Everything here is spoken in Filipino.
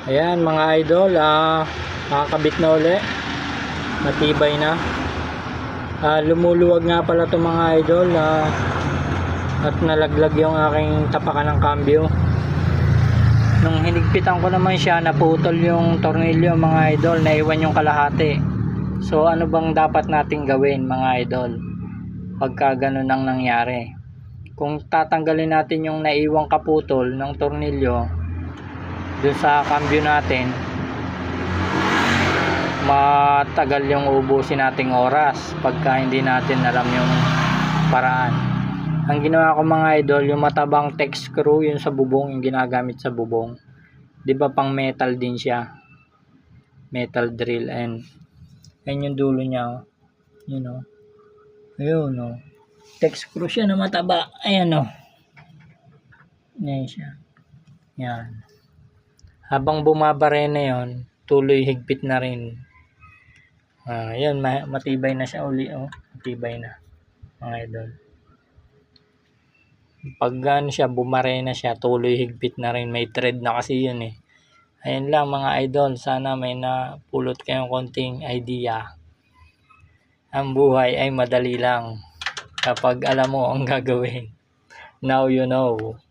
Ayan mga idol, nakakabit na uli, matibay na. Lumuluwag nga pala itong mga idol, at nalaglag yung aking tapakan ng cambio. Nung hinigpitan ko naman siya, naputol yung tornilyo mga idol, naiwan yung kalahati. So ano bang dapat nating gawin mga idol pagka ganun ang nangyari? Kung tatanggalin natin yung naiwang kaputol ng tornilyo dun sa cambio natin, matagal yung ubusin nating oras pagka hindi natin alam yung paraan. Ang ginawa ko mga idol, yung matabang Tek screw, yun sa bubong, yung ginagamit sa bubong, di ba pang metal din siya, metal drill, and ayun yung dulo niya, yun o, ayun o, Tek screw siya na mataba, ayan o, yan siya, yan. Habang bumabare na yon, tuloy higpit na rin. Yan, matibay na siya uli, oh. Matibay na mga idol. Pag ano siya, bumare na siya, tuloy higpit na rin. May thread na kasi yun eh. Ayun lang mga idol, sana may napulot kayong konting idea. Ang buhay ay madali lang kapag alam mo ang gagawin. Now you know.